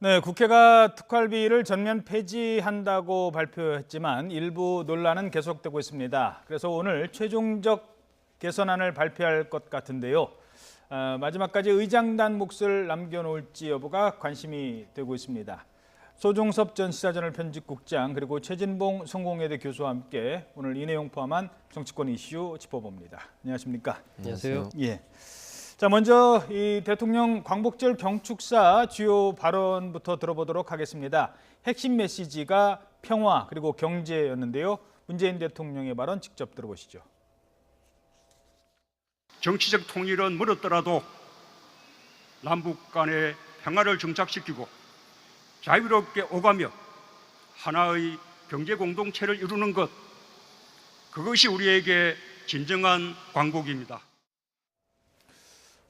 네, 국회가 특활비를 전면 폐지한다고 발표했지만 일부 논란은 계속되고 있습니다. 그래서 오늘 최종적 개선안을 발표할 것 같은데요. 마지막까지 의장단 몫을 남겨놓을지 여부가 관심이 되고 있습니다. 소종섭 전 시사저널 편집국장 그리고 최진봉 성공회대 교수와 함께 오늘 이 내용 포함한 정치권 이슈 짚어봅니다. 안녕하십니까? 안녕하세요. 예. 자, 먼저 이 대통령 광복절 경축사 주요 발언부터 들어보도록 하겠습니다. 핵심 메시지가 평화 그리고 경제였는데요. 문재인 대통령의 발언 직접 들어보시죠. 정치적 통일은 멀었더라도 남북 간의 평화를 정착시키고 자유롭게 오가며 하나의 경제 공동체를 이루는 것, 그것이 우리에게 진정한 광복입니다.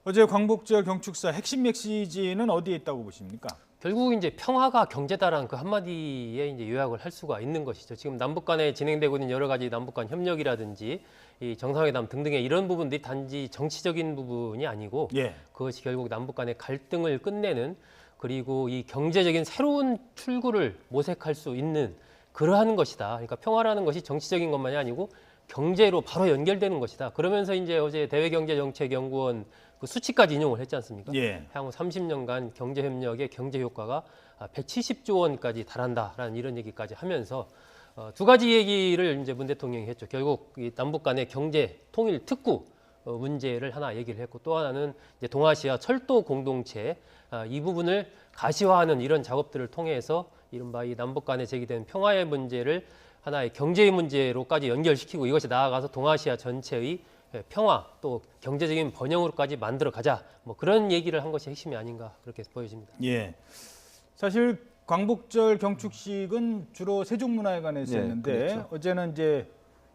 어제 광복절 경축사 핵심 메시지는 어디에 있다고 보십니까? 결국 이제 평화가 경제다라는 그 한마디에 이제 요약을 할 수가 있는 것이죠. 지금 남북 간에 진행되고 있는 여러 가지 남북 간 협력이라든지 이 정상회담 등등의 이런 부분들이 단지 정치적인 부분이 아니고 그것이 결국 남북 간의 갈등을 끝내는, 그리고 이 경제적인 새로운 출구를 모색할 수 있는 그러한 것이다. 그러니까 평화라는 것이 정치적인 것만이 아니고 경제로 바로 연결되는 것이다. 그러면서 이제 어제 대외경제정책연구원 그 수치까지 인용을 했지 않습니까? 향후 30년간 경제협력의 경제 효과가 170조 원까지 달한다라는 이런 얘기까지 하면서 두 가지 얘기를 이제 문 대통령이 했죠. 결국 이 남북 간의 경제 통일 특구 문제를 하나 얘기를 했고, 또 하나는 이제 동아시아 철도 공동체 이 부분을 가시화하는 이런 작업들을 통해서 이른바 이 남북 간에 제기된 평화의 문제를 하나의 경제의 문제로까지 연결시키고 이것이 나아가서 동아시아 전체의 평화 또 경제적인 번영으로까지 만들어 가자, 뭐 그런 얘기를 한 것이 핵심이 아닌가 그렇게 보여집니다. 예. 사실 광복절 경축식은 주로 세종문화회관에서 했는데 그렇죠. 어제는 이제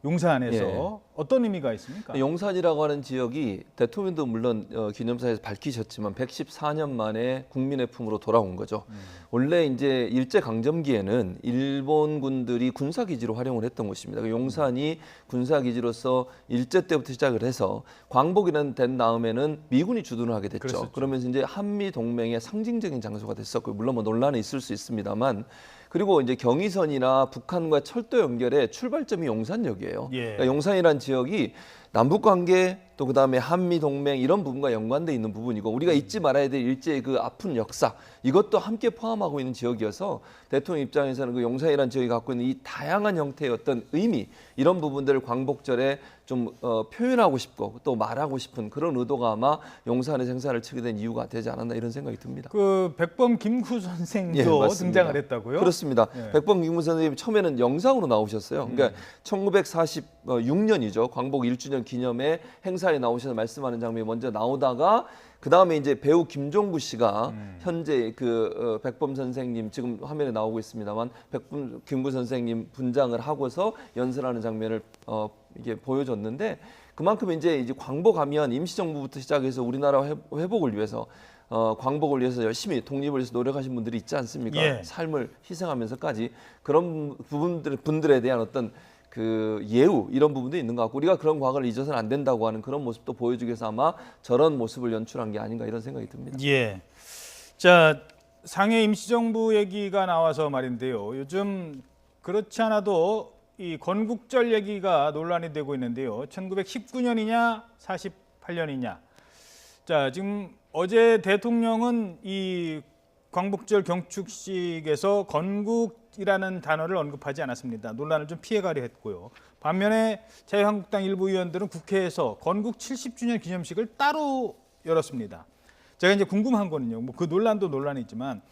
용산에서 어떤 의미가 있습니까? 용산이라고 하는 지역이 대통령도 물론 기념사에서 밝히셨지만 114년 만에 국민의 품으로 돌아온 거죠. 원래 이제 일제 강점기에는 일본군들이 군사기지로 활용을 했던 곳입니다. 그 용산이 군사기지로서 일제 때부터 시작을 해서 광복이라는 된 다음에는 미군이 주둔을 하게 됐죠. 그랬었죠. 그러면서 이제 한미 동맹의 상징적인 장소가 됐었고, 물론 뭐 논란이 있을 수 있습니다만. 그리고 이제 경의선이나 북한과 철도 연결의 출발점이 용산역이에요. 그러니까 용산이라는 지역이 남북 관계 또 그다음에 한미 동맹 이런 부분과 연관돼 있는 부분이고, 우리가 잊지 말아야 될 일제의 그 아픈 역사 이것도 함께 포함하고 있는 지역이어서 대통령 입장에서는 그 용산이라는 지역이 갖고 있는 이 다양한 형태의 어떤 의미, 이런 부분들을 광복절에 좀 표현하고 싶고 또 말하고 싶은 그런 의도가 아마 용산의 생사를 치게 된 이유가 되지 않았나 이런 생각이 듭니다. 그 백범 김구 선생도 등장을 했다고요? 그렇습니다. 백범 김구 선생님이 처음에는 영상으로 나오셨어요. 그러니까 1946년이죠. 광복 1주년 기념회 행사에 나오셔서 말씀하는 장면이 먼저 나오다가 그 다음에 이제 배우 김종구 씨가 현재 그 백범 선생님 지금 화면에 나오고 있습니다만 백범 김구 선생님 분장을 하고서 연설하는 장면을 이게 보여줬는데, 그만큼 이제 광복하면 임시정부부터 시작해서 우리나라 회복을 위해서 광복을 위해서 열심히 독립을 위해서 노력하신 분들이 있지 않습니까? 삶을 희생하면서까지 그런 분들에 대한 어떤 그 예우 이런 부분도 있는 것 같고, 우리가 그런 과거를 잊어서는 안 된다고 하는 그런 모습도 보여주기 위해서 아마 저런 모습을 연출한 게 아닌가 이런 생각이 듭니다. 자, 상해 임시정부 얘기가 나와서 말인데요. 요즘 그렇지 않아도 이 건국절 얘기가 논란이 되고 있는데요. 1919년이냐 48년이냐. 자, 지금 어제 대통령은 이 광복절 경축식에서 건국이라는 단어를 언급하지 않았습니다. 논란을 좀 피해가려 했고요. 반면에 자유한국당 일부 의원들은 국회에서 건국 70주년 기념식을 따로 열었습니다. 제가 이제 궁금한 거는요. 뭐 그 논란도 논란이지만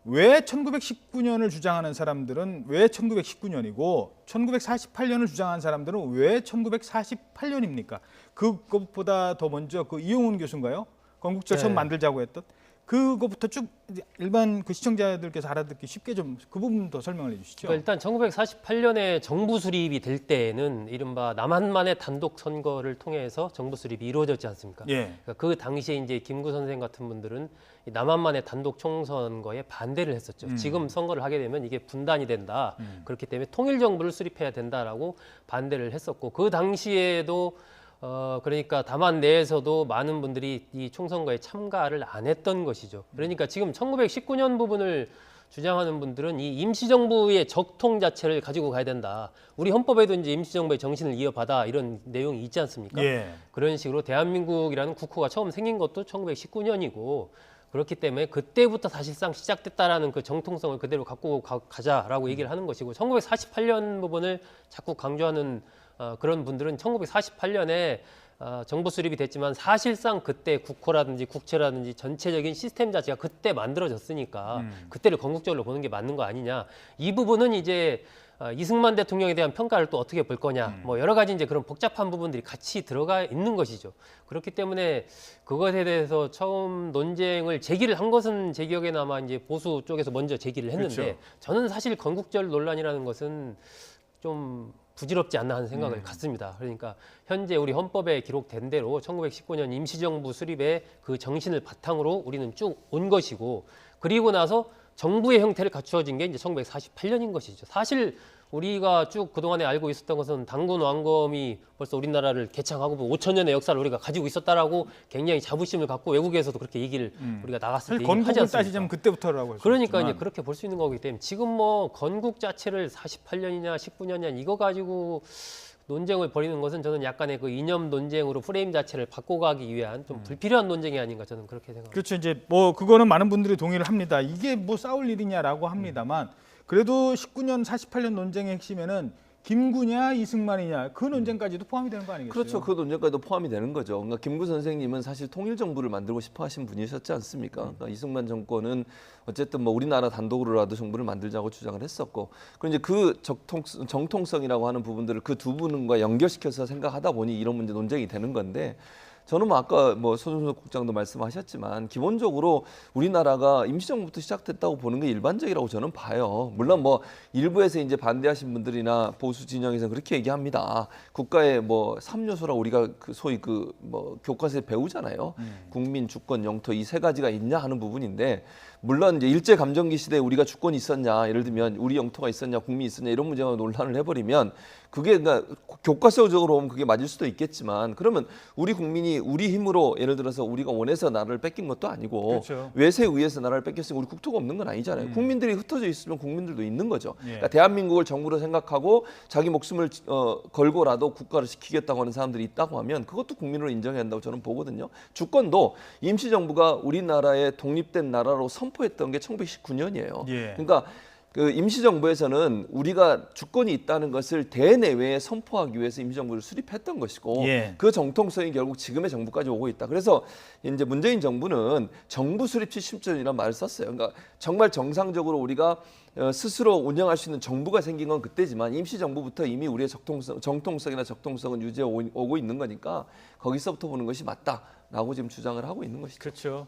왜 1919년을 주장하는 사람들은 왜 1919년이고 1948년을 주장하는 사람들은 왜 1948년입니까? 그것보다 더 먼저 그 이용훈 교수인가요? 건국절 처음 만들자고 했던 그거부터 쭉 일반 그 시청자들께서 알아듣기 쉽게 좀 그 부분 더 설명을 해주시죠. 그러니까 일단 1948년에 정부 수립이 될 때는 이른바 남한만의 단독 선거를 통해서 정부 수립이 이루어졌지 않습니까? 그러니까 그 당시에 이제 김구 선생 같은 분들은 남한만의 단독 총선거에 반대를 했었죠. 지금 선거를 하게 되면 이게 분단이 된다. 그렇기 때문에 통일 정부를 수립해야 된다라고 반대를 했었고, 그 당시에도 그러니까 담안 내에서도 많은 분들이 이 총선거에 참가를 안 했던 것이죠. 그러니까 지금 1919년 부분을 주장하는 분들은 이 임시정부의 적통 자체를 가지고 가야 된다. 우리 헌법에도 이제 임시정부의 정신을 이어받아 이런 내용이 있지 않습니까? 예. 그런 식으로 대한민국이라는 국호가 처음 생긴 것도 1919년이고 그렇기 때문에 그때부터 사실상 시작됐다라는 그 정통성을 그대로 갖고 가자라고 얘기를 하는 것이고 1948년 부분을 자꾸 강조하는 그런 분들은 1948년에 정부 수립이 됐지만 사실상 그때 국호라든지 국채라든지 전체적인 시스템 자체가 그때 만들어졌으니까 그때를 건국적으로 보는 게 맞는 거 아니냐. 이 부분은 이제 이승만 대통령에 대한 평가를 또 어떻게 볼 거냐. 뭐 여러 가지 이제 그런 복잡한 부분들이 같이 들어가 있는 것이죠. 그렇기 때문에 그것에 대해서 처음 논쟁을 제기를 한 것은 제 기억에는 아마 이제 보수 쪽에서 먼저 제기를 했는데 그렇죠. 저는 사실 건국절 논란이라는 것은 좀 부질없지 않나 하는 생각을 갖습니다. 그러니까 현재 우리 헌법에 기록된 대로 1919년 임시정부 수립의 그 정신을 바탕으로 우리는 쭉 온 것이고 그리고 나서 정부의 형태를 갖추어진 게 이제 1948년인 것이죠. 사실 우리가 쭉 그동안에 알고 있었던 것은 단군 왕검이 벌써 우리나라를 개창하고 5천 년의 역사를 우리가 가지고 있었다라고 굉장히 자부심을 갖고 외국에서도 그렇게 얘기를 우리가 나갔을 때 사실 얘기하지 건국을 않습니까? 따지자면 그때부터라고 할수 그러니까 있지만. 이제 그렇게 볼 수 있는 거기 때문에 지금 뭐 건국 자체를 48년이냐 19년이냐 이거 가지고 논쟁을 벌이는 것은 저는 약간의 그 이념 논쟁으로 프레임 자체를 바꿔가기 위한 좀 불필요한 논쟁이 아닌가 저는 그렇게 생각합니다. 그렇죠. 이제 뭐 그거는 많은 분들이 동의를 합니다. 이게 뭐 싸울 일이냐라고 합니다만 그래도 19년 48년 논쟁의 핵심에는 김구냐 이승만이냐 그 논쟁까지도 포함이 되는 거 아니겠어요? 그렇죠. 그 논쟁까지도 포함이 되는 거죠. 그러니까 김구 선생님은 사실 통일정부를 만들고 싶어 하신 분이셨지 않습니까? 그러니까 이승만 정권은 어쨌든 뭐 우리나라 단독으로라도 정부를 만들자고 주장을 했었고, 그리고 이제 그 정통성이라고 하는 부분들을 그 두 분과 연결시켜서 생각하다 보니 이런 문제 논쟁이 되는 건데, 저는 뭐 아까 뭐 손준석 국장도 말씀하셨지만 기본적으로 우리나라가 임시정부부터 시작됐다고 보는 게 일반적이라고 저는 봐요. 물론 뭐 일부에서 이제 반대하신 분들이나 보수 진영에서 그렇게 얘기합니다. 국가의 뭐 3요소라 우리가 그 소위 그 뭐 교과서에 배우잖아요. 국민, 주권, 영토 이 세 가지가 있냐 하는 부분인데, 물론 이제 일제 감정기 시대에 우리가 주권이 있었냐, 예를 들면 우리 영토가 있었냐, 국민이 있었냐 이런 문제가 논란을 해버리면 그게 그러니까 교과서적으로 보면 그게 맞을 수도 있겠지만, 그러면 우리 국민이 우리 힘으로 예를 들어서 우리가 원해서 나라를 뺏긴 것도 아니고 그렇죠. 외세에 의해서 나라를 뺏겼으니 우리 국토가 없는 건 아니잖아요. 국민들이 흩어져 있으면 국민들도 있는 거죠. 예. 그러니까 대한민국을 정부로 생각하고 자기 목숨을 걸고라도 국가를 지키겠다고 하는 사람들이 있다고 하면 그것도 국민으로 인정해야 한다고 저는 보거든요. 주권도 임시정부가 우리나라의 독립된 나라로 선포했던 게 1919년이에요. 예. 그러니까 그 임시정부에서는 우리가 주권이 있다는 것을 대내외에 선포하기 위해서 임시정부를 수립했던 것이고, 예. 그 정통성이 결국 지금의 정부까지 오고 있다. 그래서 이제 문재인 정부는 정부 수립 70주년이라는 말을 썼어요. 그러니까 정말 정상적으로 우리가 스스로 운영할 수 있는 정부가 생긴 건 그때지만 임시정부부터 이미 우리의 정통성이나 적통성은 유지해 오고 있는 거니까 거기서부터 보는 것이 맞다라고 지금 주장을 하고 있는 것이죠. 그렇죠.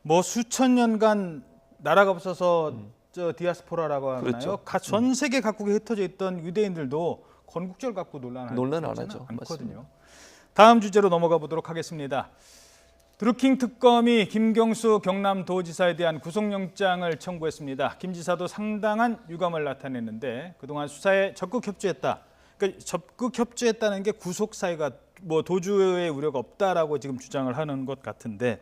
뭐 수천 년간 나라가 없어서 저 디아스포라라고 하나요? 그렇죠. 전 세계 각국에 흩어져 있던 유대인들도 건국절 갖고 논란 안 하죠. 않거든요. 다음 주제로 넘어가 보도록 하겠습니다. 드루킹 특검이 김경수 경남도지사에 대한 구속영장을 청구했습니다. 김 지사도 상당한 유감을 나타냈는데 그동안 수사에 적극 협조했다. 그러니까 적극 협조했다는 게 구속 사유가 뭐 도주의 우려가 없다라고 지금 주장을 하는 것 같은데,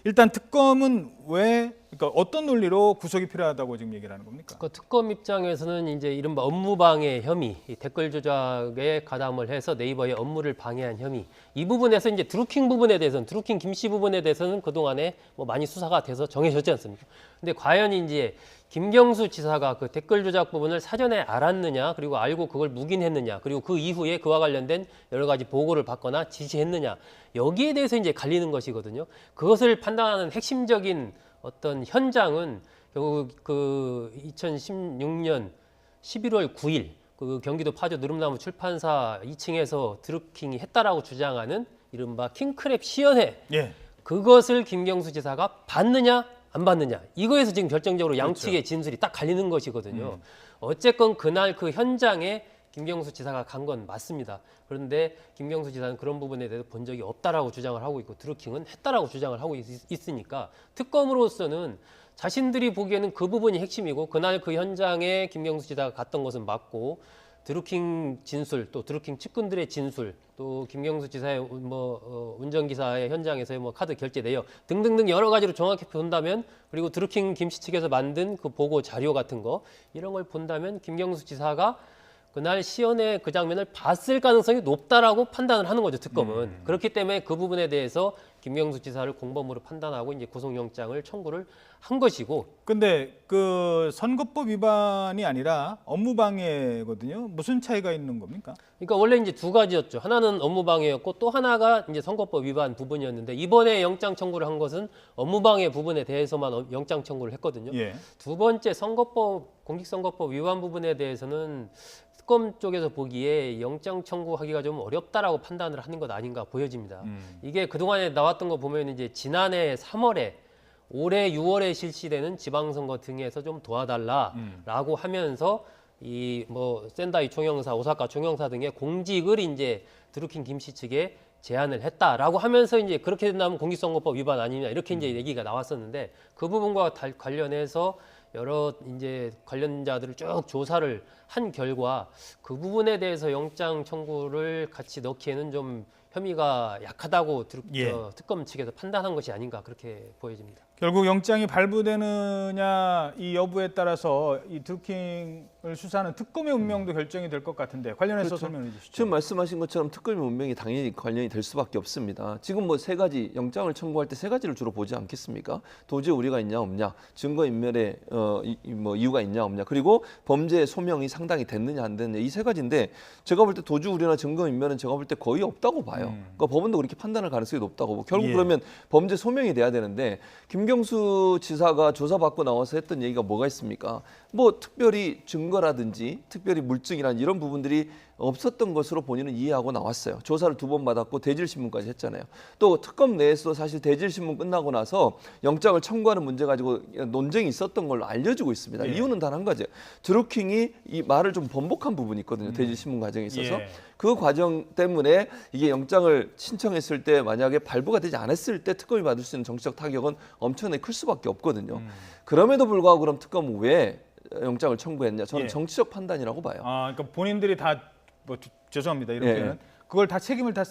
일단 특검은 왜, 그러니까 어떤 논리로 구속이 필요하다고 지금 얘기를 하는 겁니까? 그 특검 입장에서는 이제 이른바 업무방해 혐의, 이 댓글 조작에 가담을 해서 네이버의 업무를 방해한 혐의, 이 부분에서 이제 드루킹 부분에 대해서는, 드루킹 김씨 부분에 대해서는 그동안에 뭐 많이 수사가 돼서 정해졌지 않습니까? 근데 과연 이제 김경수 지사가 그 댓글 조작 부분을 사전에 알았느냐, 그리고 알고 그걸 묵인했느냐, 그리고 그 이후에 그와 관련된 여러 가지 보고를 받거나 지시했느냐, 여기에 대해서 이제 갈리는 것이거든요. 그것을 판단하는 핵심적인 어떤 현장은 결국 그 2016년 11월 9일 그 경기도 파주 느릅나무 출판사 2층에서 드루킹이 했다라고 주장하는 이른바 킹크랩 시연회, 예. 그것을 김경수 지사가 받느냐 안 받느냐, 이거에서 지금 결정적으로 양측의 그렇죠. 진술이 딱 갈리는 것이거든요. 어쨌건 그날 그 현장에 김경수 지사가 간 건 맞습니다. 그런데 김경수 지사는 그런 부분에 대해서 본 적이 없다라고 주장을 하고 있고 드루킹은 했다라고 주장을 하고 있으니까 특검으로서는 자신들이 보기에는 그 부분이 핵심이고 그날 그 현장에 김경수 지사가 갔던 것은 맞고 드루킹 진술, 또 드루킹 측근들의 진술, 또 김경수 지사의 운전기사의 현장에서의 카드 결제 내역 등등등 여러 가지로 정확히 본다면, 그리고 드루킹 김씨 측에서 만든 그 보고 자료 같은 거 이런 걸 본다면 김경수 지사가 그날 시연의 그 장면을 봤을 가능성이 높다라고 판단을 하는 거죠, 특검은. 그렇기 때문에 그 부분에 대해서 김경수 지사를 공범으로 판단하고 이제 구속영장을 청구를 한 것이고. 근데 그 선거법 위반이 아니라 업무방해거든요. 무슨 차이가 있는 겁니까? 그러니까 원래 이제 두 가지였죠. 하나는 업무방해였고 또 하나가 이제 선거법 위반 부분이었는데, 이번에 영장 청구를 한 것은 업무방해 부분에 대해서만 영장 청구를 했거든요. 예. 두 번째 공직선거법 위반 부분에 대해서는 특검 쪽에서 보기에 영장 청구하기가 좀 어렵다라고 판단을 하는 것 아닌가 보여집니다. 이게 그동안에 나왔던 거 보면 이제 지난해 3월에 올해 6월에 실시되는 지방선거 등에서 좀 도와달라라고 하면서 이 센다이 총영사, 오사카 총영사 등의 공직을 이제 드루킹 김씨 측에 제안을 했다라고 하면서 이제 그렇게 된다면 공직선거법 위반 아니냐 이렇게 이제 얘기가 나왔었는데, 그 부분과 관련해서 여러 이제 관련자들을 쭉 조사를 한 결과 그 부분에 대해서 영장 청구를 같이 넣기에는 좀 혐의가 약하다고 특검 측에서 판단한 것이 아닌가 그렇게 보여집니다. 결국 영장이 발부되느냐 이 여부에 따라서 이 드루킹을 수사하는 특검의 운명도 결정이 될 것 같은데, 관련해서 그렇죠. 설명해 주시죠. 지금 말씀하신 것처럼 특검의 운명이 당연히 관련이 될 수밖에 없습니다. 지금 세 가지 영장을 청구할 때 세 가지를 주로 보지 않겠습니까? 도저히 우리가 있냐 없냐, 증거 인멸의 이유가 있냐 없냐, 그리고 범죄 소명이 상당히 됐느냐 안 됐느냐, 이 세 가지인데 제가 볼 때 도주 우려나 증거 인멸은 제가 볼 때 거의 없다고 봐요. 그러니까 법원도 그렇게 판단할 가능성이 높다고 보고, 결국 그러면 범죄 소명이 돼야 되는데 김경수 지사가 조사받고 나와서 했던 얘기가 뭐가 있습니까? 특별히 증거라든지 특별히 물증이라는 이런 부분들이 없었던 것으로 본인은 이해하고 나왔어요. 조사를 2번 받았고 대질신문까지 했잖아요. 또 특검 내에서 사실 대질신문 끝나고 나서 영장을 청구하는 문제 가지고 논쟁이 있었던 걸로 알려지고 있습니다. 이유는 단 한 가지. 드루킹이 이 말을 좀 번복한 부분이 있거든요. 대질신문 과정에 있어서. 그 과정 때문에 이게 영장을 신청했을 때 만약에 발부가 되지 않았을 때 특검이 받을 수 있는 정치적 타격은 엄청나게 클 수밖에 없거든요. 그럼에도 불구하고 그럼 특검은 왜 영장을 청구했냐? 저는 정치적 판단이라고 봐요. 그러니까 본인들이 다 죄송합니다. 이렇게는 그걸 다 책임을 다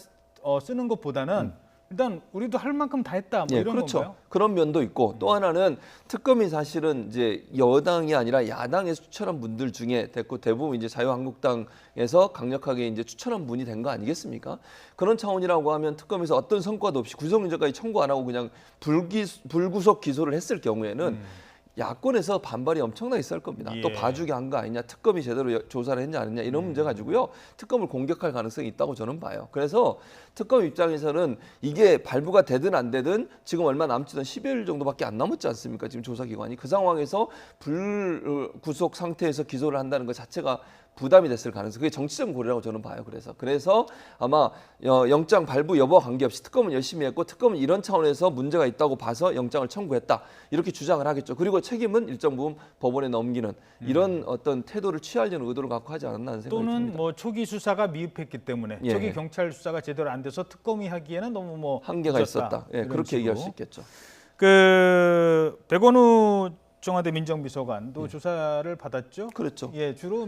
쓰는 것보다는 일단 우리도 할 만큼 다 했다. 이런 그렇죠. 건가요? 그런 면도 있고, 또 하나는 특검이 사실은 이제 여당이 아니라 야당에서 추천한 분들 중에 됐고, 대부분 이제 자유한국당에서 강력하게 이제 추천한 분이 된 거 아니겠습니까? 그런 차원이라고 하면 특검에서 어떤 성과도 없이 구속영장까지 청구 안 하고 그냥 불구속 기소를 했을 경우에는 야권에서 반발이 엄청나게 셀 겁니다. 또 봐주기 한 거 아니냐, 특검이 제대로 조사를 했냐 안 했냐 이런 문제 가지고요. 특검을 공격할 가능성이 있다고 저는 봐요. 그래서 특검 입장에서는 이게 발부가 되든 안 되든 지금 얼마 남지 않은 10여일 정도밖에 안 남았지 않습니까? 지금 조사기관이. 그 상황에서 불구속 상태에서 기소를 한다는 것 자체가 부담이 됐을 가능성, 그게 정치적 고려라고 저는 봐요. 그래서 아마 영장 발부 여부와 관계없이 특검은 열심히 했고, 특검은 이런 차원에서 문제가 있다고 봐서 영장을 청구했다 이렇게 주장을 하겠죠. 그리고 책임은 일정 부분 법원에 넘기는 이런 어떤 태도를 취하려는 의도를 갖고 하지 않았나 하는 생각이 듭니다. 또는 초기 수사가 미흡했기 때문에 초기 경찰 수사가 제대로 안 돼서 특검이 하기에는 너무 한계가 있었다. 그렇게 얘기할 수 있겠죠. 그 백원우 청와대 민정비서관도 조사를 받았죠. 그렇죠. 주로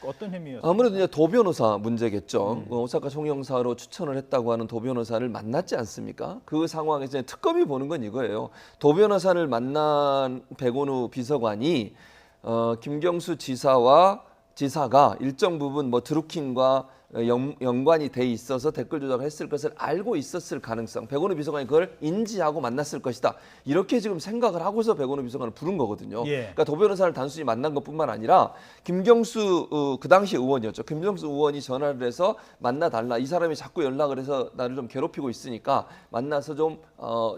어떤 혐의였어요? 아무래도 이제 도 변호사 문제겠죠. 오사카 총영사로 추천을 했다고 하는 도 변호사를 만났지 않습니까? 그 상황에서 이제 특검이 보는 건 이거예요. 도 변호사를 만난 백원우 비서관이 김경수 지사가 일정 부분 드루킹과 연관이 돼 있어서 댓글 조작을 했을 것을 알고 있었을 가능성, 백원우 비서관이 그걸 인지하고 만났을 것이다. 이렇게 지금 생각을 하고서 백원우 비서관을 부른 거거든요. 그러니까 도 변호사를 단순히 만난 것뿐만 아니라 김경수 그 당시 의원이었죠. 김경수 의원이 전화를 해서 만나달라. 이 사람이 자꾸 연락을 해서 나를 좀 괴롭히고 있으니까 만나서 좀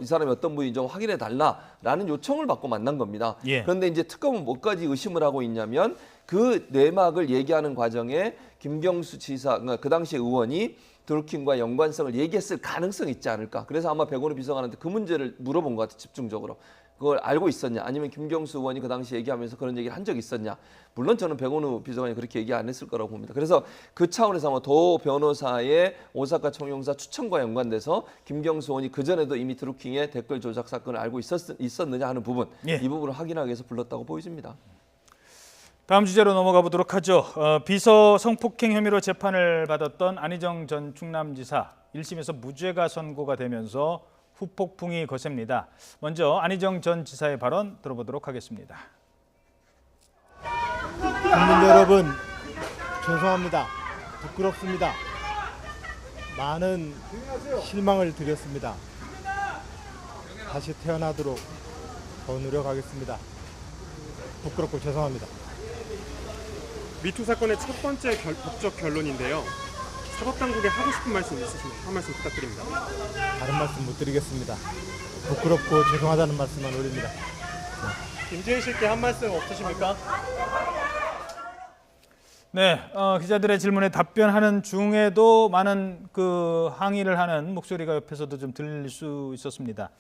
이 사람이 어떤 분인지 좀 확인해 달라라는 요청을 받고 만난 겁니다. 그런데 이제 특검은 뭐까지 의심을 하고 있냐면 그 내막을 얘기하는 과정에 김경수 지사, 그 당시 의원이 드루킹과 연관성을 얘기했을 가능성이 있지 않을까. 그래서 아마 백원우 비서관한테 그 문제를 물어본 것 같아요. 집중적으로. 그걸 알고 있었냐, 아니면 김경수 의원이 그 당시 얘기하면서 그런 얘기를 한 적이 있었냐. 물론 저는 백원우 비서관이 그렇게 얘기 안 했을 거라고 봅니다. 그래서 그 차원에서 아마 도 변호사의 오사카 총영사 추천과 연관돼서 김경수 의원이 그전에도 이미 드루킹의 댓글 조작 사건을 알고 있었느냐 하는 부분, 이 부분을 확인하기 위해서 불렀다고 보여집니다. 다음 주제로 넘어가 보도록 하죠. 비서 성폭행 혐의로 재판을 받았던 안희정 전 충남지사 1심에서 무죄가 선고가 되면서 후폭풍이 거셉니다. 먼저 안희정 전 지사의 발언 들어보도록 하겠습니다. 국민 여러분, 죄송합니다. 부끄럽습니다. 많은 실망을 드렸습니다. 다시 태어나도록 더 노력하겠습니다. 부끄럽고 죄송합니다. 미투 사건의 첫 번째 법적 결론인데요. 사법당국에 하고 싶은 말씀 있으시면 한 말씀 부탁드립니다. 다른 말씀 못 드리겠습니다. 부끄럽고 죄송하다는 말씀만 올립니다. 김지은 씨께 한 말씀 없으십니까? 네, 기자들의 질문에 답변하는 중에도 많은 항의를 하는 목소리가 옆에서도 좀 들릴 수 있었습니다.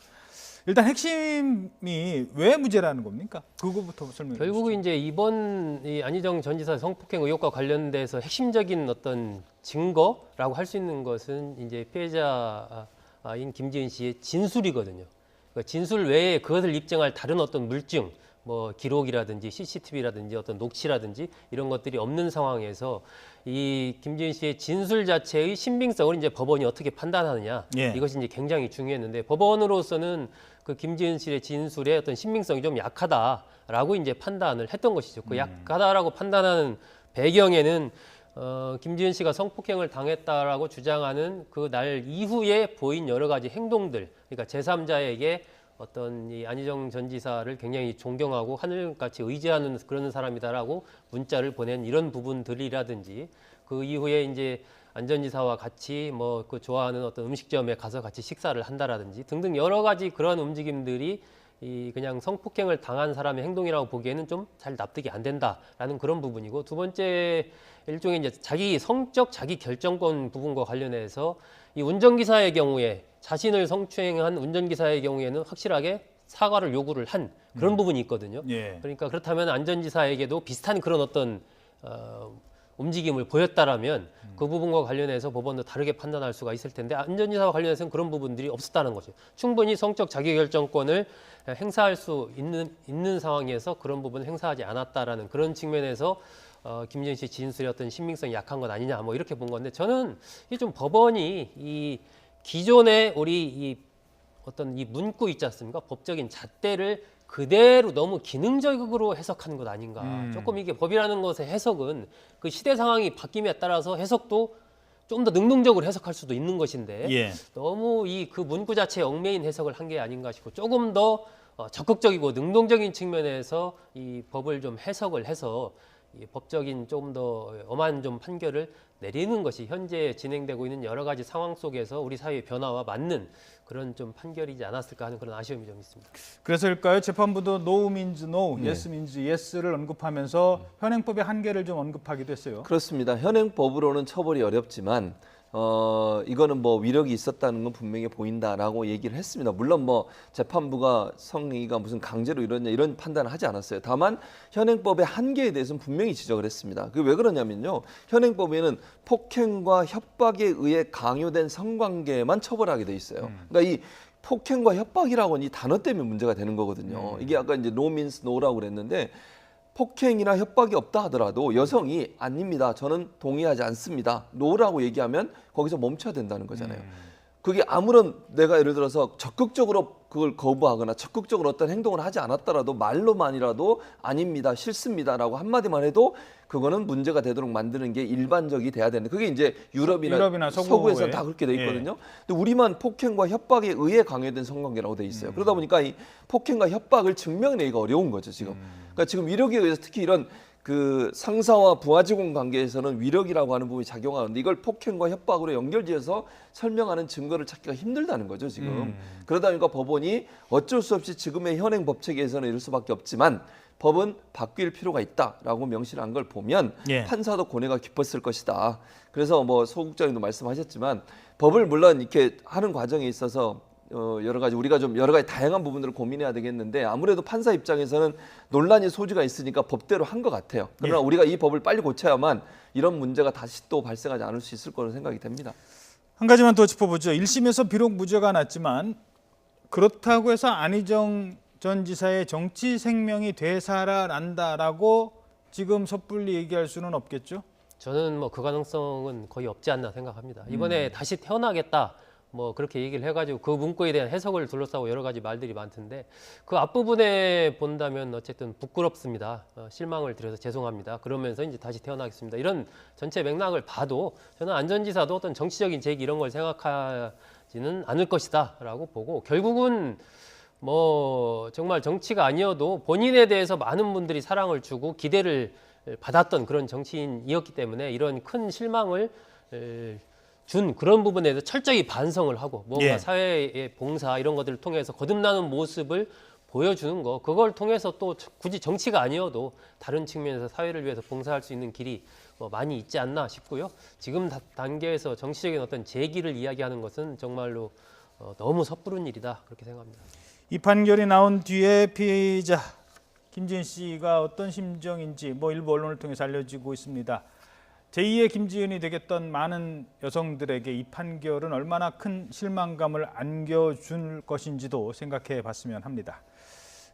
일단 핵심이 왜 무죄라는 겁니까? 그거부터 설명해 주시죠. 결국 이제 이번 이 안희정 전 지사 성폭행 의혹과 관련돼서 핵심적인 어떤 증거라고 할 수 있는 것은 이제 피해자인 김지은 씨의 진술이거든요. 그러니까 진술 외에 그것을 입증할 다른 어떤 물증, 뭐 기록이라든지 CCTV라든지 어떤 녹취라든지 이런 것들이 없는 상황에서 이 김지은 씨의 진술 자체의 신빙성을 이제 법원이 어떻게 판단하느냐, 예. 이것이 이제 굉장히 중요했는데 법원으로서는 그 김지은 씨의 진술의 어떤 신빙성이 좀 약하다라고 이제 판단을 했던 것이죠. 그 약하다라고 판단하는 배경에는 김지은 씨가 성폭행을 당했다라고 주장하는 그 날 이후에 보인 여러 가지 행동들, 그러니까 제3자에게 어떤 이 안희정 전 지사를 굉장히 존경하고 하늘같이 의지하는 그런 사람이다라고 문자를 보낸 이런 부분들이라든지, 그 이후에 이제 안 전 지사와 같이 뭐 그 좋아하는 어떤 음식점에 가서 같이 식사를 한다라든지 등등 여러 가지 그런 움직임들이 이 그냥 성폭행을 당한 사람의 행동이라고 보기에는 좀 잘 납득이 안 된다라는 그런 부분이고, 두 번째 일종의 이제 자기 성적 자기 결정권 부분과 관련해서 이 운전기사의 경우에 자신을 성추행한 운전기사의 경우에는 확실하게 사과를 요구를 한 그런 부분이 있거든요. 예. 그러니까 그렇다면 안 전 지사에게도 비슷한 그런 어떤 움직임을 보였다라면 그 부분과 관련해서 법원도 다르게 판단할 수가 있을 텐데, 안 전 지사와 관련해서는 그런 부분들이 없었다는 거죠. 충분히 성적 자기결정권을 행사할 수 있는 상황에서 그런 부분을 행사하지 않았다라는 그런 측면에서 김지은 씨 진술의 어떤 신빙성이 약한 건 아니냐, 뭐 이렇게 본 건데, 저는 이게 좀 법원이 이 기존의 우리 이 어떤 이 문구 있지 않습니까? 법적인 잣대를 그대로 너무 기능적으로 해석한 것 아닌가. 조금 이게 법이라는 것의 해석은 그 시대 상황이 바뀜에 따라서 해석도 좀 더 능동적으로 해석할 수도 있는 것인데, 예. 너무 이 그 문구 자체에 얽매인 해석을 한 게 아닌가 싶고, 조금 더 적극적이고 능동적인 측면에서 이 법을 좀 해석을 해서 이 법적인 조금 더 엄한 좀 판결을 내리는 것이 현재 진행되고 있는 여러 가지 상황 속에서 우리 사회의 변화와 맞는 그런 좀 판결이지 않았을까 하는 그런 아쉬움이 좀 있습니다. 그래서일까요? 재판부도 no means no, yes means yes를 언급하면서 현행법의 한계를 좀 언급하기도 했어요. 그렇습니다. 현행법으로는 처벌이 어렵지만 이거는 뭐 위력이 있었다는 건 분명히 보인다라고 얘기를 했습니다. 물론 뭐 재판부가 성희가 무슨 강제로 이러냐 이런 판단을 하지 않았어요. 다만 현행법의 한계에 대해서는 분명히 지적을 했습니다. 그게 왜 그러냐면요, 현행법에는 폭행과 협박에 의해 강요된 성관계만 처벌하게 돼 있어요. 그러니까 이 폭행과 협박이라고는 이 단어 때문에 문제가 되는 거거든요. 이게 아까 이제 no means no라고 그랬는데, 폭행이나 협박이 없다 하더라도 여성이 아닙니다, 저는 동의하지 않습니다, 노라고 얘기하면 거기서 멈춰야 된다는 거잖아요. 그게 아무런 내가 예를 들어서 적극적으로 그걸 거부하거나 적극적으로 어떤 행동을 하지 않았더라도 말로만이라도 아닙니다, 싫습니다라고 한마디만 해도 그거는 문제가 되도록 만드는 게 일반적이 돼야 되는데, 그게 이제 유럽이나 서구에서는 다 그렇게 돼 있거든요. 근데 우리만 폭행과 협박에 의해 강요된 성관계라고 돼 있어요. 그러다 보니까 이 폭행과 협박을 증명내기가 어려운 거죠, 지금. 그러니까 지금 위력에 의해서 특히 이런 그 상사와 부하 직원 관계에서는 위력이라고 하는 부분이 작용하는데, 이걸 폭행과 협박으로 연결지어서 설명하는 증거를 찾기가 힘들다는 거죠, 지금. 그러다 보니까 법원이 어쩔 수 없이 지금의 현행 법 체계에서는 이럴 수밖에 없지만 법은 바뀔 필요가 있다라고 명시를 한 걸 보면 예. 판사도 고뇌가 깊었을 것이다. 그래서 뭐 소국장님도 말씀하셨지만 법을 물론 이렇게 하는 과정에 있어서 여러 가지 우리가 좀 여러 가지 다양한 부분들을 고민해야 되겠는데, 아무래도 판사 입장에서는 논란의 소지가 있으니까 법대로 한 것 같아요. 그러나 우리가 이 법을 빨리 고쳐야만 이런 문제가 다시 또 발생하지 않을 수 있을 거라는 생각이 됩니다. 한 가지만 더 짚어보죠. 1심에서 비록 무죄가 났지만 그렇다고 해서 안희정 전 지사의 정치 생명이 되살아난다라고 지금 섣불리 얘기할 수는 없겠죠? 저는 뭐 그 가능성은 거의 없지 않나 생각합니다. 이번에 다시 태어나겠다. 뭐 그렇게 얘기를 해가지고 그 문구에 대한 해석을 둘러싸고 여러 가지 말들이 많던데 그 앞부분에 본다면 어쨌든 부끄럽습니다. 실망을 드려서 죄송합니다. 그러면서 이제 다시 태어나겠습니다. 이런 전체 맥락을 봐도 저는 안전지사도 어떤 정치적인 제기 이런 걸 생각하지는 않을 것이다라고 보고 결국은 뭐 정말 정치가 아니어도 본인에 대해서 많은 분들이 사랑을 주고 기대를 받았던 그런 정치인이었기 때문에 이런 큰 실망을 준 그런 부분에 대해서 철저히 반성을 하고 뭔가 예. 사회의 봉사 이런 것들을 통해서 거듭나는 모습을 보여주는 거 그걸 통해서 또 굳이 정치가 아니어도 다른 측면에서 사회를 위해서 봉사할 수 있는 길이 많이 있지 않나 싶고요. 지금 단계에서 정치적인 어떤 제기를 이야기하는 것은 정말로 너무 섣부른 일이다 그렇게 생각합니다. 이 판결이 나온 뒤에 피해자 김지은 씨가 어떤 심정인지 뭐 일부 언론을 통해서 알려지고 있습니다. 제2의 김지은이 되겠던 많은 여성들에게 이 판결은 얼마나 큰 실망감을 안겨줄 것인지도 생각해 봤으면 합니다.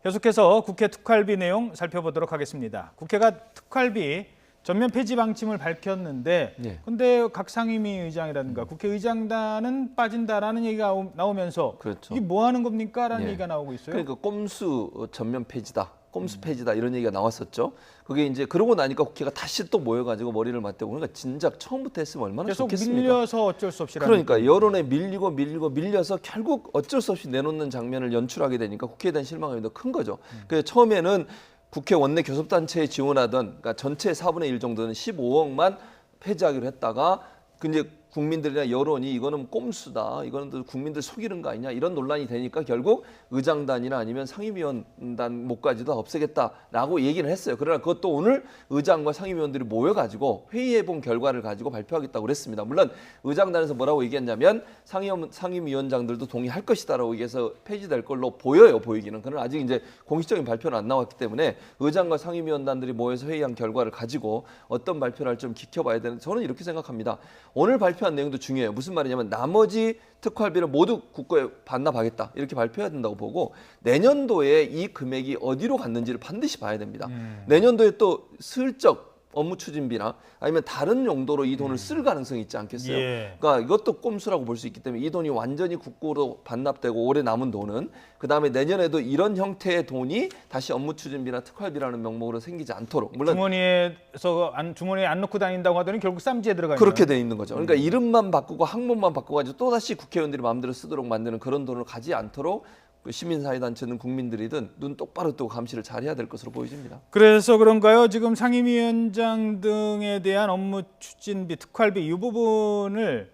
계속해서 국회 특활비 내용 살펴보도록 하겠습니다. 국회가 특활비 전면 폐지 방침을 밝혔는데 네. 근데 각 상임위 의장이라든가 국회의장단은 빠진다라는 얘기가 나오면서 그렇죠. 이게 뭐 하는 겁니까? 라는 예. 얘기가 나오고 있어요. 그러니까 꼼수 전면 폐지다. 꼼수 폐지다 이런 얘기가 나왔었죠. 그게 이제 그러고 나니까 국회가 다시 또 모여가지고 머리를 맞대고 그러니까 진작 처음부터 했으면 얼마나 계속 좋겠습니까? 밀려서 어쩔 수 없이 그러니까 여론에 밀려서 결국 어쩔 수 없이 내놓는 장면을 연출하게 되니까 국회에 대한 실망감이 더 큰 거죠. 그래서 처음에는 국회 원내 교섭단체에 지원하던 그러니까 전체 4분의 1 정도는 15억만 폐지하기로 했다가 이제 국민들이나 여론이 이거는 꼼수다, 이거는 국민들 속이는 거 아니냐 이런 논란이 되니까 결국 의장단이나 아니면 상임위원단 목까지도 없애겠다라고 얘기를 했어요. 그러나 그것도 오늘 의장과 상임위원들이 모여가지고 회의해본 결과를 가지고 발표하겠다고 그랬습니다. 물론 의장단에서 뭐라고 얘기했냐면 상임위원장들도 동의할 것이다라고 얘기해서 폐지될 걸로 보여요, 보이기는. 그러나 아직 이제 공식적인 발표는 안 나왔기 때문에 의장과 상임위원단들이 모여서 회의한 결과를 가지고 어떤 발표를 할지 좀 지켜봐야 되는데 저는 이렇게 생각합니다. 오늘 발표한 내용도 중요해요. 무슨 말이냐면 나머지 특활비를 모두 국고에 반납하겠다 이렇게 발표해야 된다고 보고 내년도에 이 금액이 어디로 갔는지를 반드시 봐야 됩니다. 내년도에 또 슬쩍 업무 추진비나 아니면 다른 용도로 이 돈을 쓸 가능성이 있지 않겠어요? 예. 그러니까 이것도 꼼수라고 볼 수 있기 때문에 이 돈이 완전히 국고로 반납되고 올해 남은 돈은 그다음에 내년에도 이런 형태의 돈이 다시 업무 추진비나 특활비라는 명목으로 생기지 않도록 물론 주머니에 안 넣고 다닌다고 하더니 결국 쌈지에 들어가 있는 그렇게 돼 있는 거죠. 그러니까 이름만 바꾸고 항목만 바꿔가지고 또 다시 국회의원들이 마음대로 쓰도록 만드는 그런 돈을 가지 않도록 그 시민사회단체든 국민들이든 눈 똑바로 뜨고 감시를 잘해야 될 것으로 보여집니다. 그래서 그런가요? 지금 상임위원장 등에 대한 업무 추진비, 특활비 이 부분을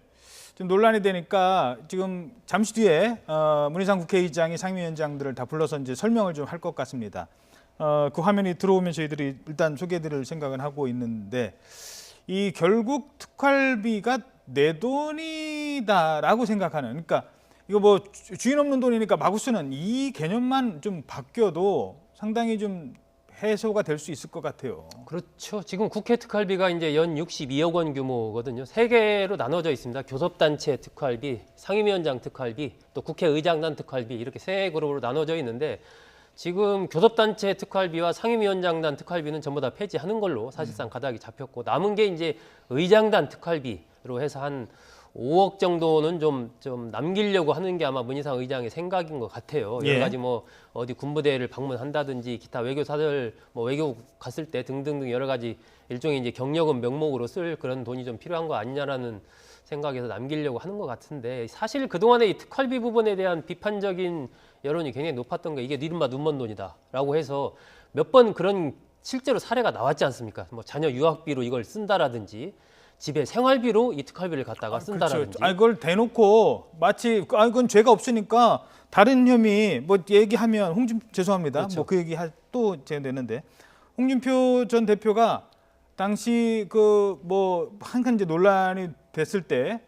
좀 논란이 되니까 지금 잠시 뒤에 문희상 국회의장이 상임위원장들을 다 불러서 이제 설명을 좀 할 것 같습니다. 그 화면이 들어오면 저희들이 일단 소개해드릴 생각은 하고 있는데 이 결국 특활비가 내 돈이다라고 생각하는 그러니까 이거 뭐 주인 없는 돈이니까 마구 쓰는 이 개념만 좀 바뀌어도 상당히 좀 해소가 될 수 있을 것 같아요. 그렇죠. 지금 국회 특활비가 이제 연 62억 원 규모거든요. 세 개로 나눠져 있습니다. 교섭단체 특활비, 상임위원장 특활비, 또 국회의장단 특활비 이렇게 세 그룹으로 나눠져 있는데 지금 교섭단체 특활비와 상임위원장단 특활비는 전부 다 폐지하는 걸로 사실상 가닥이 잡혔고 남은 게 이제 의장단 특활비로 해서 한 5억 정도는 좀 남기려고 하는 게 아마 문희상 의장의 생각인 것 같아요. 예. 여러 가지 뭐 어디 군부대를 방문한다든지 기타 외교사들 뭐 외교 갔을 때 등등등 여러 가지 일종의 이제 경력은 명목으로 쓸 그런 돈이 좀 필요한 거 아니냐라는 생각에서 남기려고 하는 것 같은데 사실 그동안에 이 특활비 부분에 대한 비판적인 여론이 굉장히 높았던 게 이게 이른바 눈먼 돈이다라고 해서 몇 번 그런 실제로 사례가 나왔지 않습니까? 뭐 자녀 유학비로 이걸 쓴다라든지 집에 생활비로 이 특활비를 갖다가 쓴다라든지. 그렇죠. 그걸 대놓고 마치 이건 죄가 없으니까 다른 혐의 뭐 얘기하면 죄송합니다. 그렇죠. 뭐 그 얘기 또 제가 내는데 홍준표 전 대표가 당시 그 뭐 한간 이제 논란이 됐을 때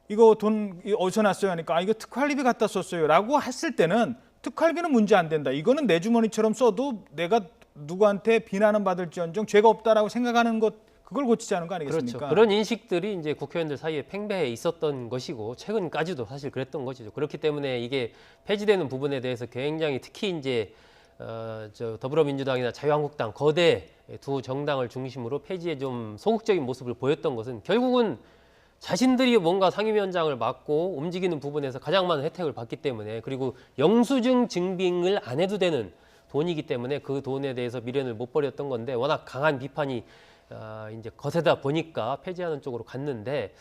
이거 돈 어디서 났어요 하니까 이거 특활비 갖다 썼어요라고 했을 때는 특활비는 문제 안 된다. 이거는 내 주머니처럼 써도 내가 누구한테 비난은 받을지언정 죄가 없다라고 생각하는 것 그걸 고치지 않은 거 아니겠습니까? 그렇죠. 그런 인식들이 이제 국회의원들 사이에 팽배해 있었던 것이고 최근까지도 사실 그랬던 것이죠. 그렇기 때문에 이게 폐지되는 부분에 대해서 굉장히 특히 이제 더불어민주당이나 자유한국당 거대 두 정당을 중심으로 폐지에 좀 소극적인 모습을 보였던 것은 결국은 자신들이 뭔가 상임위원장을 맡고 움직이는 부분에서 가장 많은 혜택을 받기 때문에, 그리고 영수증 증빙을 안 해도 되는 돈이기 때문에 그 돈에 대해서 미련을 못 버렸던 건데, 워낙 강한 비판이 이제 거세다 보니까 폐지하는 쪽으로 갔는데,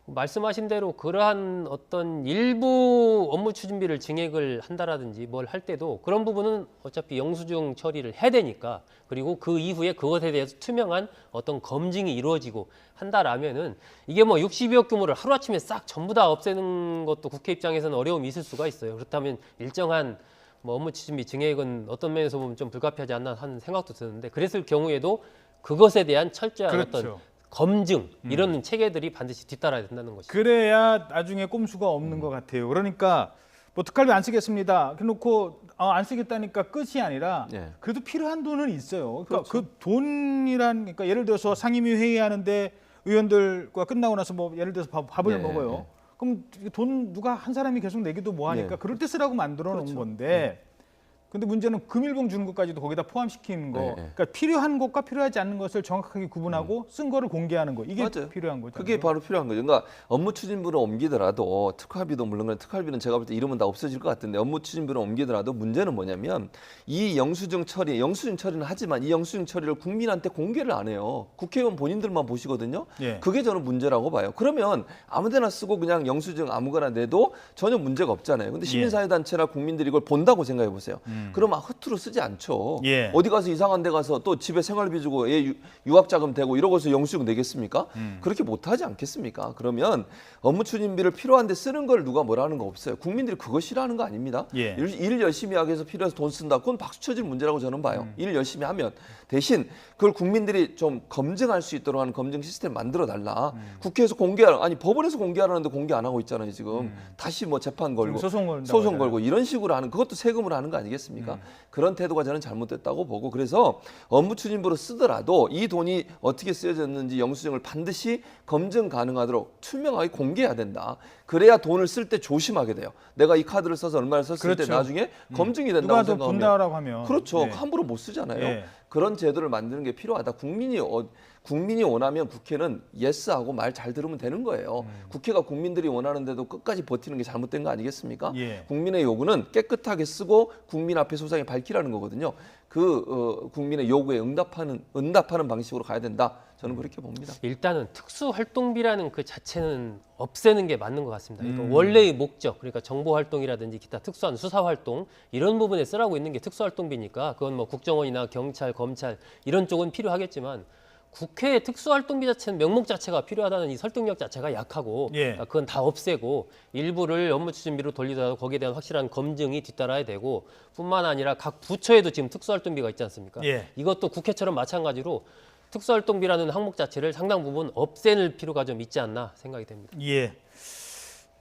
말씀하신 대로 그러한 어떤 일부 업무 추진비를 증액을 한다라든지 뭘 할 때도 그런 부분은 어차피 영수증 처리를 해야 되니까, 그리고 그 이후에 그것에 대해서 투명한 어떤 검증이 이루어지고 한다라면은, 이게 뭐 60억 규모를 하루아침에 싹 전부 다 없애는 것도 국회 입장에서는 어려움이 있을 수가 있어요. 그렇다면 일정한 뭐 업무 추진비 증액은 어떤 면에서 보면 좀 불가피하지 않나 하는 생각도 드는데, 그랬을 경우에도 그것에 대한 철저한 그렇죠. 어떤 검증, 이런 체계들이 반드시 뒤따라야 된다는 것이죠. 그래야 나중에 꼼수가 없는 것 같아요. 그러니까 뭐 특활비 안 쓰겠습니다. 그래놓고 안 쓰겠다니까 끝이 아니라 네. 그래도 필요한 돈은 있어요. 그러니까 그렇죠. 그 돈이란, 그러니까 예를 들어서 상임위 회의하는데 의원들과 끝나고 나서 뭐 예를 들어서 밥을 네, 먹어요. 네. 그럼 돈 누가 한 사람이 계속 내기도 뭐하니까 네. 그럴 때 쓰라고 만들어 놓은 그렇죠. 건데. 근데 문제는 금일봉 주는 것까지도 거기다 포함시키는 거. 네, 네. 그러니까 필요한 것과 필요하지 않는 것을 정확하게 구분하고 쓴 거를 공개하는 거. 이게 맞아요. 필요한 거죠. 그게 바로 필요한 거죠. 그러니까 업무 추진부를 옮기더라도, 특활비도 물론 특활비는 제가 볼 때 이러면 다 없어질 것 같은데, 업무 추진부를 옮기더라도 문제는 뭐냐면, 이 영수증 처리는 하지만 이 영수증 처리를 국민한테 공개를 안 해요. 국회의원 본인들만 보시거든요. 예. 그게 저는 문제라고 봐요. 그러면 아무데나 쓰고 그냥 영수증 아무거나 내도 전혀 문제가 없잖아요. 근데 시민사회단체나 국민들이 이걸 본다고 생각해 보세요. 그러면 허투루 쓰지 않죠. 예. 어디 가서 이상한 데 가서 또 집에 생활비 주고 애 유학자금 대고 이러고서 영수증 내겠습니까? 그렇게 못하지 않겠습니까? 그러면 업무 추진비를 필요한데 쓰는 걸 누가 뭐라는 거 없어요. 국민들이 그거 싫어하는 거 아닙니다. 예. 일 열심히 하기 위해서 필요해서 돈 쓴다. 그건 박수 쳐질 문제라고 저는 봐요. 일 열심히 하면. 대신 그걸 국민들이 좀 검증할 수 있도록 하는 검증 시스템 만들어 달라. 국회에서 아니 법원에서 공개하라는데 공개 안 하고 있잖아요, 지금. 다시 뭐 재판 걸고 소송 걸고 이런 식으로 하는, 그것도 세금으로 하는 거 아니겠습니까? 그런 태도가 저는 잘못됐다고 보고, 그래서 업무 추진부로 쓰더라도 이 돈이 어떻게 쓰여졌는지 영수증을 반드시 검증 가능하도록 투명하게 공개해야 된다. 그래야 돈을 쓸 때 조심하게 돼요. 내가 이 카드를 써서 얼마를 썼을 때 그렇죠. 나중에 검증이 된다고 누가 더 생각하면 분다라고 하면 그렇죠. 예. 함부로 못 쓰잖아요. 예. 그런 제도를 만드는 게 필요하다. 국민이 원하면 국회는 예스하고 말 잘 들으면 되는 거예요. 국회가 국민들이 원하는데도 끝까지 버티는 게 잘못된 거 아니겠습니까? 예. 국민의 요구는 깨끗하게 쓰고 국민 앞에 소상히 밝히라는 거거든요. 국민의 요구에 응답하는 방식으로 가야 된다. 저는 그렇게 봅니다. 일단은 특수활동비라는 그 자체는 없애는 게 맞는 것 같습니다. 그러니까 원래의 목적, 그러니까 정보활동이라든지 기타 특수한 수사활동 이런 부분에 쓰라고 있는 게 특수활동비니까, 그건 뭐 국정원이나 경찰, 검찰 이런 쪽은 필요하겠지만, 국회의 특수활동비 자체는 명목 자체가 필요하다는 이 설득력 자체가 약하고, 예. 그건 다 없애고 일부를 업무 추진비로 돌리더라도 거기에 대한 확실한 검증이 뒤따라야 되고, 뿐만 아니라 각 부처에도 지금 특수활동비가 있지 않습니까? 예. 이것도 국회처럼 마찬가지로 특수활동비라는 항목 자체를 상당 부분 없애는 필요가 좀 있지 않나 생각이 됩니다. 예.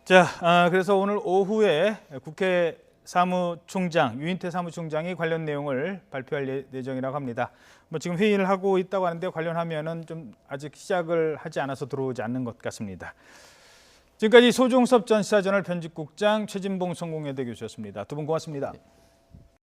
자, 그래서 오늘 오후에 국회 사무총장 유인태 사무총장이 관련 내용을 발표할 예정이라고 합니다. 뭐 지금 회의를 하고 있다고 하는데 관련하면은 좀 아직 시작을 하지 않아서 들어오지 않는 것 같습니다. 지금까지 소종섭 전 시사저널 편집국장, 최진봉 성공회대 교수였습니다. 두 분 고맙습니다.